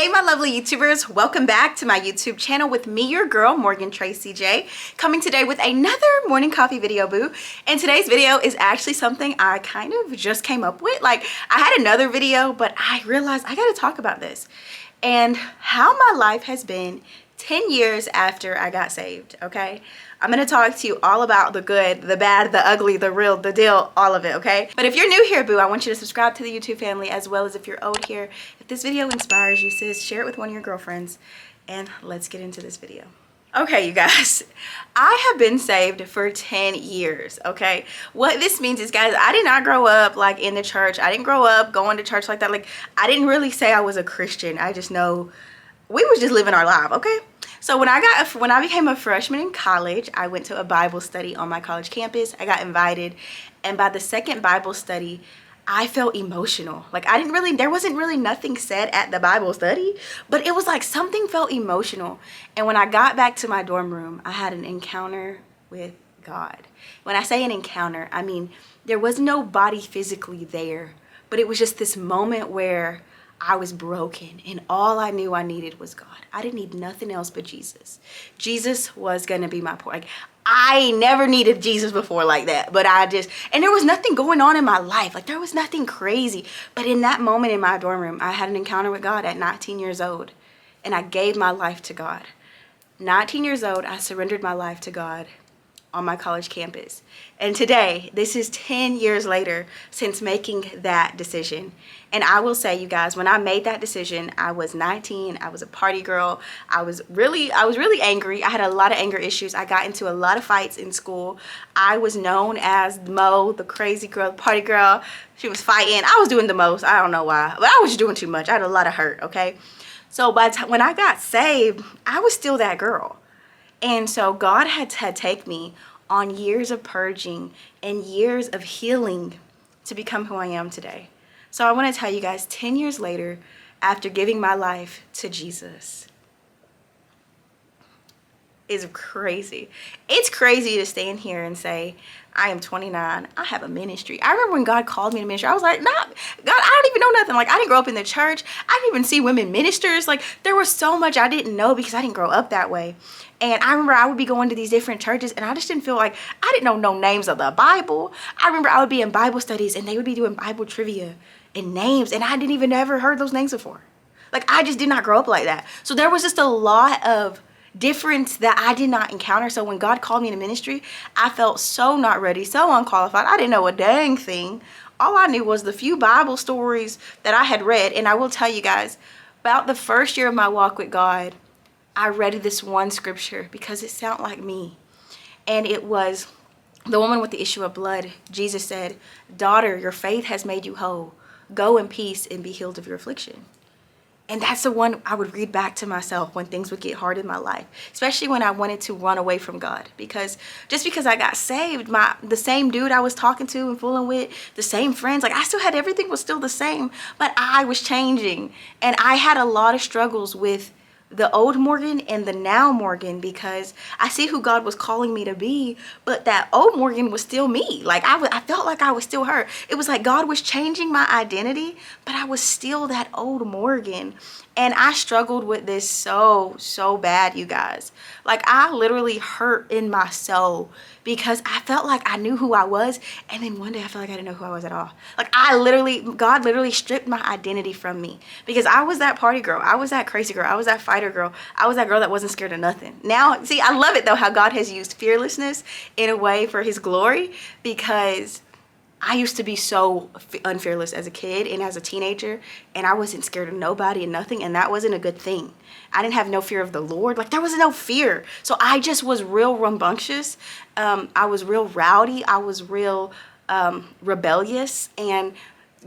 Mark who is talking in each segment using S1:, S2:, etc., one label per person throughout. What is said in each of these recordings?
S1: Hey my lovely YouTubers, welcome back to my YouTube channel with me, your girl, Morgan Tracy J, coming today with another morning coffee video, boo. And today's video is actually something I kind of just came up with. Like, I had another video, but I realized I gotta talk about this and how my life has been 10 years after I got saved, okay? I'm gonna talk to you all about the good, the bad, the ugly, the real, the deal, all of it, okay? But if you're new here, boo, I want you to subscribe to the YouTube family, as well as if you're old here. If this video inspires you, sis, share it with one of your girlfriends, and let's get into this video. Okay, you guys, I have been saved for 10 years, okay? What this means is, guys, I did not grow up like in the church. I didn't grow up going to church like that. Like, I didn't really say I was a Christian. I just know we was just living our life, okay? So when I became a freshman in college, I went to a Bible study on my college campus. I got invited, and by the second Bible study, I felt emotional. Like, there wasn't really nothing said at the Bible study, but it was like something felt emotional. And when I got back to my dorm room, I had an encounter with God. When I say an encounter, I mean there was nobody physically there, but it was just this moment where I was broken and all I knew I needed was God. I didn't need nothing else but Jesus. Jesus was gonna be my point. Like, I never needed Jesus before like that, but and there was nothing going on in my life. Like, there was nothing crazy. But in that moment in my dorm room, I had an encounter with God at 19 years old, and I gave my life to God. 19 years old, I surrendered my life to God on my college campus. And today, this is 10 years later since making that decision. And I will say, you guys, when I made that decision, I was 19, I was a party girl. I was really angry. I had a lot of anger issues. I got into a lot of fights in school. I was known as Mo, the crazy girl, party girl. She was fighting. I was doing the most. I don't know why, but I was doing too much. I had a lot of hurt, okay? So when I got saved, I was still that girl. And so God had take me on years of purging and years of healing to become who I am today. So I want to tell you guys, 10 years later, after giving my life to Jesus, is crazy. It's crazy to stand here and say, I am 29, I have a ministry. I remember when God called me to ministry, I was like, nah, God, I don't even know nothing. Like, I didn't grow up in the church. I didn't even see women ministers. Like, there was so much I didn't know because I didn't grow up that way. And I remember I would be going to these different churches, and I just didn't feel like, I didn't know no names of the Bible. I remember I would be in Bible studies, and they would be doing Bible trivia and names, and I didn't even ever heard those names before. Like, I just did not grow up like that. So there was just a lot of difference that I did not encounter. So when God called me into ministry, I felt so not ready, so unqualified. I didn't know a dang thing. All I knew was the few Bible stories that I had read. And I will tell you guys, about the first year of my walk with God, I read this one scripture because it sounded like me. And it was the woman with the issue of blood. Jesus said, "Daughter, your faith has made you whole. Go in peace and be healed of your affliction." And that's the one I would read back to myself when things would get hard in my life, especially when I wanted to run away from God. Because just because I got saved, the same dude I was talking to and fooling with, the same friends, like, I still had, everything was still the same, but I was changing. And I had a lot of struggles with the old Morgan and the now Morgan, because I see who God was calling me to be, but that old Morgan was still me. Like, I felt like I was still her. It was like God was changing my identity, but I was still that old Morgan. And I struggled with this so bad, you guys. Like, I literally hurt in my soul because I felt like I knew who I was, and then one day I felt like I didn't know who I was at all. Like, God literally stripped my identity from me because I was that party girl. I was that crazy girl. I was that fighter girl. I was that girl that wasn't scared of nothing. Now, see, I love it though how God has used fearlessness in a way for his glory, because I used to be so unfearless as a kid and as a teenager, and I wasn't scared of nobody and nothing, and that wasn't a good thing. I didn't have no fear of the Lord. Like, there was no fear. So I just was real rambunctious. I was real rowdy. I was real rebellious, and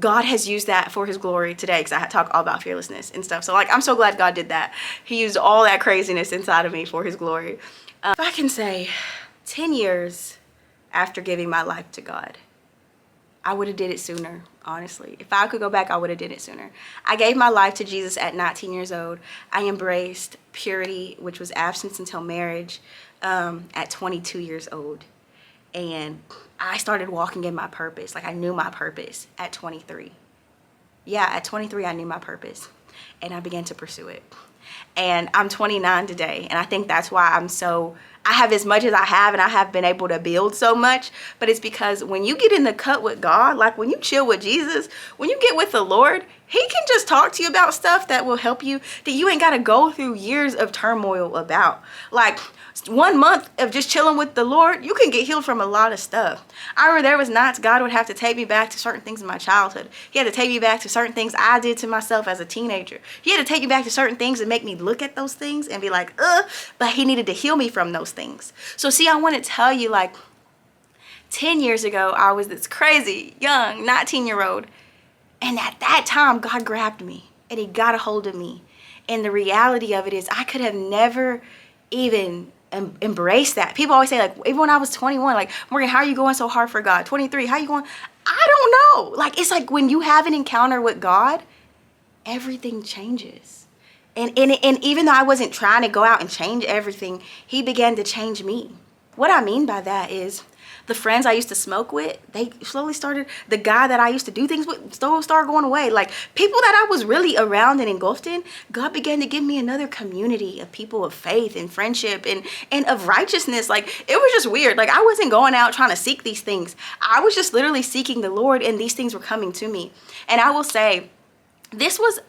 S1: God has used that for his glory today, because I talk all about fearlessness and stuff. So, like, I'm so glad God did that. He used all that craziness inside of me for his glory. If I can say, 10 years after giving my life to God, I would have did it sooner, honestly. If I could go back, I would have did it sooner. I gave my life to Jesus at 19 years old. I embraced purity, which was abstinence until marriage, at 22 years old. And I started walking in my purpose. Like, I knew my purpose at 23. Yeah, at 23, I knew my purpose. and I began to pursue it. And I'm 29 today, and I think that's why I have as much as I have, and I have been able to build so much. But it's because when you get in the cut with God, like when you chill with Jesus, when you get with the Lord, he can just talk to you about stuff that will help you, that you ain't got to go through years of turmoil about. Like 1 month of just chilling with the Lord, you can get healed from a lot of stuff. I remember there was nights God would have to take me back to certain things in my childhood. He had to take me back to certain things I did to myself as a teenager. He had to take me back to certain things and make me look at those things and be like, but he needed to heal me from those things. So see, I want to tell you, like 10 years ago, I was this crazy, young, 19-year-old. And at that time, God grabbed me and he got a hold of me. And the reality of it is I could have never even embraced that. People always say, like, even when I was 21, like, Morgan, how are you going so hard for God? 23, how you going? I don't know. Like, it's like when you have an encounter with God, everything changes. And even though I wasn't trying to go out and change everything, he began to change me. What I mean by that is the friends I used to smoke with, they slowly started, the guy that I used to do things with started going away. Like people that I was really around and engulfed in, God began to give me another community of people of faith and friendship and of righteousness. Like it was just weird. Like I wasn't going out trying to seek these things. I was just literally seeking the Lord, and these things were coming to me. And I will say, this was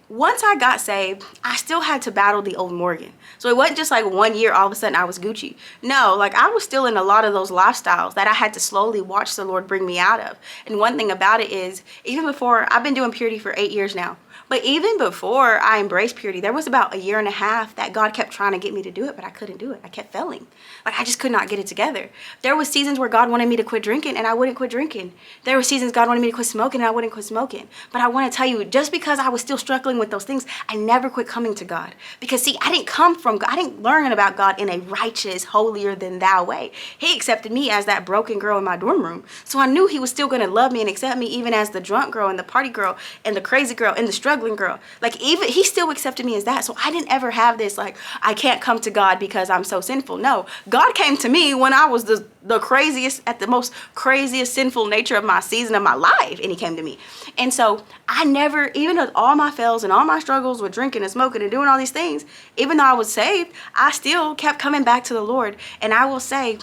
S1: once I got saved, I still had to battle the old Morgan. So it wasn't just like 1 year, all of a sudden I was Gucci. No, like I was still in a lot of those lifestyles that I had to slowly watch the Lord bring me out of. And one thing about it is, even before, I've been doing purity for 8 years now. But even before I embraced purity, there was about 1.5 years that God kept trying to get me to do it, but I couldn't do it. I kept failing. Like I just could not get it together. There was seasons where God wanted me to quit drinking and I wouldn't quit drinking. There were seasons God wanted me to quit smoking and I wouldn't quit smoking. But I want to tell you, just because I was still struggling with those things, I never quit coming to God. Because see, I didn't come from God. I didn't learn about God in a righteous, holier than thou way. He accepted me as that broken girl in my dorm room. So I knew he was still going to love me and accept me even as the drunk girl and the party girl and the crazy girl and the struggling girl. Like even he still accepted me as that. So I didn't ever have this like, I can't come to God because I'm so sinful. No, God came to me when I was the craziest, at the most craziest sinful nature of my season of my life, and he came to me. And so I never, even with all my fails and all my struggles with drinking and smoking and doing all these things, even though I was saved, I still kept coming back to the Lord. And I will say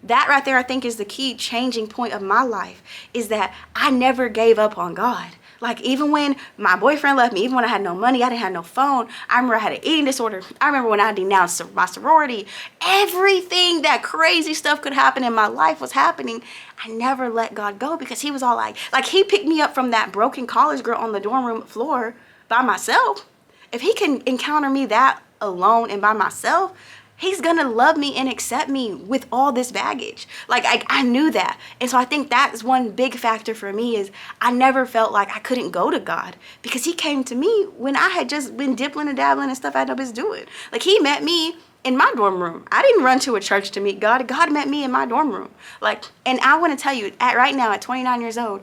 S1: that right there, I think, is the key changing point of my life, is that I never gave up on God. Like even when my boyfriend left me, even when I had no money, I didn't have no phone. I remember I had an eating disorder. I remember when I denounced my sorority. Everything that crazy stuff could happen in my life was happening. I never let God go because he was all like he picked me up from that broken college girl on the dorm room floor by myself. If he can encounter me that alone and by myself, he's gonna love me and accept me with all this baggage. Like I knew that. And so I think that's one big factor for me, is I never felt like I couldn't go to God because he came to me when I had just been dipping and dabbling and stuff I had no business doing. Like he met me in my dorm room. I didn't run to a church to meet God. God met me in my dorm room. Like, and I want to tell you, right now at 29 years old,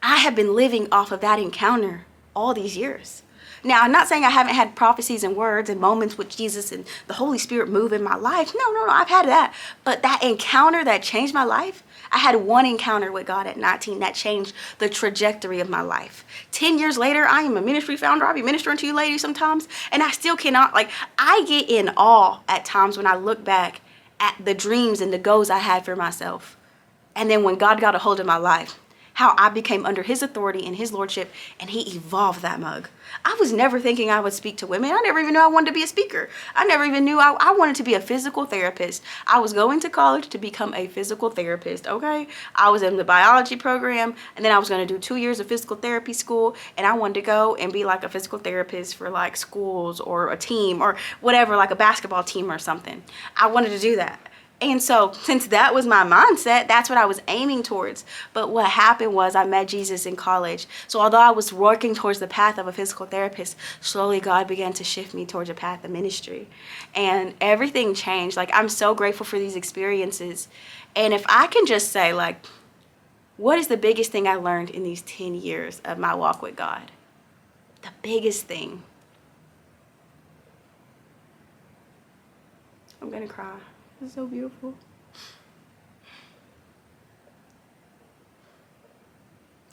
S1: I have been living off of that encounter all these years. Now, I'm not saying I haven't had prophecies and words and moments with Jesus and the Holy Spirit move in my life. No, I've had that. But that encounter that changed my life, I had one encounter with God at 19 that changed the trajectory of my life. 10 years later, I am a ministry founder. I'll be ministering to you ladies sometimes. And I still cannot, I get in awe at times when I look back at the dreams and the goals I had for myself. And then when God got a hold of my life, how I became under his authority and his lordship, and he evolved that mug. I was never thinking I would speak to women. I never even knew I wanted to be a speaker. I never even knew I wanted to be a physical therapist. I was going to college to become a physical therapist, okay? I was in the biology program, and then I was going to do 2 years of physical therapy school, and I wanted to go and be like a physical therapist for like schools or a team or whatever, like a basketball team or something. I wanted to do that. And so since that was my mindset, that's what I was aiming towards. But what happened was I met Jesus in college. So although I was working towards the path of a physical therapist, slowly God began to shift me towards a path of ministry. And everything changed. Like, I'm so grateful for these experiences. And if I can just say, like, what is the biggest thing I learned in these 10 years of my walk with God? The biggest thing. I'm going to cry. It's so beautiful.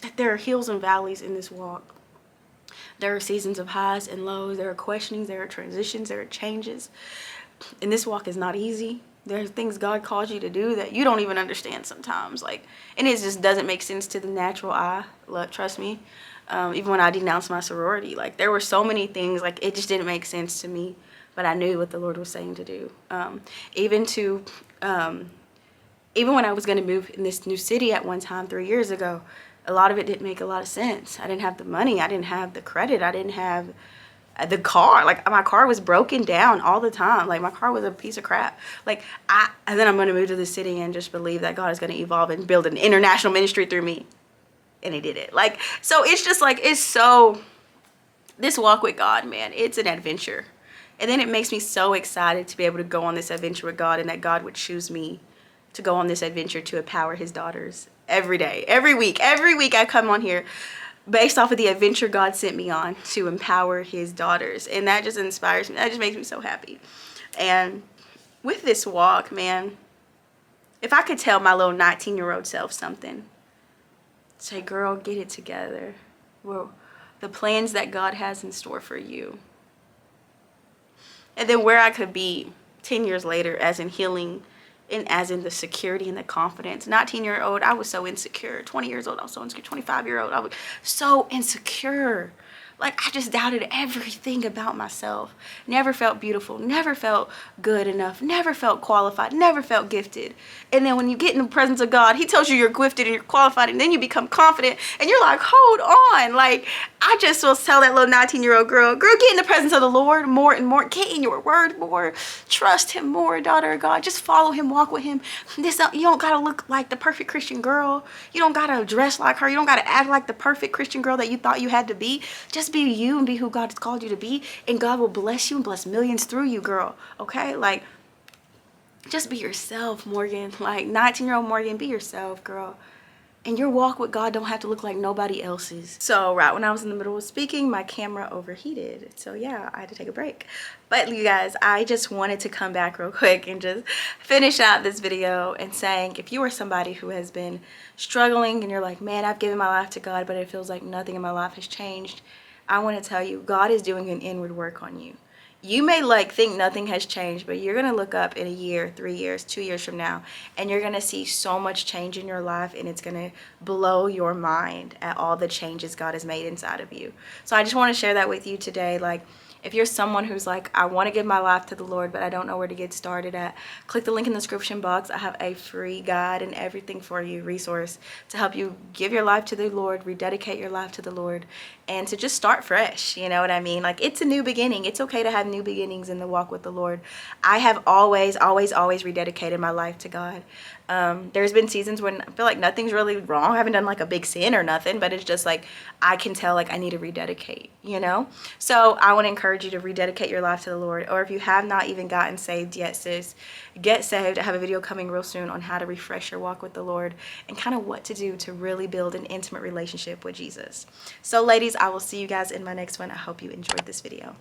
S1: That there are hills and valleys in this walk. There are seasons of highs and lows. There are questionings, there are transitions, there are changes. And this walk is not easy. There's things God calls you to do that you don't even understand sometimes. Like, and it just doesn't make sense to the natural eye. Look, trust me. Even when I denounced my sorority, like there were so many things, like it just didn't make sense to me, but I knew what the Lord was saying to do. Even when I was going to move in this new city at one time 3 years ago, a lot of it didn't make a lot of sense. I didn't have the money. I didn't have the credit. I didn't have the car. Like my car was broken down all the time. Like my car was a piece of crap. And then I'm going to move to the city and just believe that God is going to evolve and build an international ministry through me. And he did it. Like, so it's just like, this walk with God, man, it's an adventure. And then it makes me so excited to be able to go on this adventure with God, and that God would choose me to go on this adventure to empower his daughters every day, every week. Every week I come on here based off of the adventure God sent me on to empower his daughters. And that just inspires me. That just makes me so happy. And with this walk, man, if I could tell my little 19-year-old self something, say, girl, get it together. Well, the plans that God has in store for you. And then where I could be 10 years later, as in healing and as in the security and the confidence. 19-year-old, I was so insecure. 20 years old, I was so insecure. 25-year-old, I was so insecure. Like, I just doubted everything about myself. Never felt beautiful. Never felt good enough. Never felt qualified. Never felt gifted. And then when you get in the presence of God, he tells you you're gifted and you're qualified. And then you become confident. And you're like, hold on. Like, I just will tell that little 19-year-old girl, get in the presence of the Lord more and more. Get in your word more. Trust him more, daughter of God. Just follow him. Walk with him. You don't got to look like the perfect Christian girl. You don't got to dress like her. You don't got to act like the perfect Christian girl that you thought you had to be. Just be you and be who God has called you to be, and God will bless you and bless millions through you, girl. Okay? Like, just be yourself, Morgan. Like, 19-year-old Morgan, be yourself, girl. And your walk with God don't have to look like nobody else's. So right when I was in the middle of speaking, my camera overheated. So yeah, I had to take a break. But you guys, I just wanted to come back real quick and just finish out this video and saying, if you are somebody who has been struggling and you're like, man, I've given my life to God, but it feels like nothing in my life has changed, I want to tell you, God is doing an inward work on you. You may think nothing has changed, but you're going to look up in a year, 3 years, 2 years from now, and you're going to see so much change in your life, and it's going to blow your mind at all the changes God has made inside of you. So I just want to share that with you today. Like, if you're someone who's like, I want to give my life to the Lord, but I don't know where to get started at, click the link in the description box. I have a free guide and everything for you, resource to help you give your life to the Lord, rededicate your life to the Lord, and to just start fresh. You know what I mean? Like, it's a new beginning. It's okay to have new beginnings in the walk with the Lord. I have always rededicated my life to God. There's been seasons when I feel like nothing's really wrong. I haven't done like a big sin or nothing, but it's just like I can tell like I need to rededicate, you know? So I want to encourage you to rededicate your life to the Lord. Or if you have not even gotten saved yet, sis, get saved. I have a video coming real soon on how to refresh your walk with the Lord and kind of what to do to really build an intimate relationship with Jesus. So ladies, I will see you guys in my next one. I hope you enjoyed this video.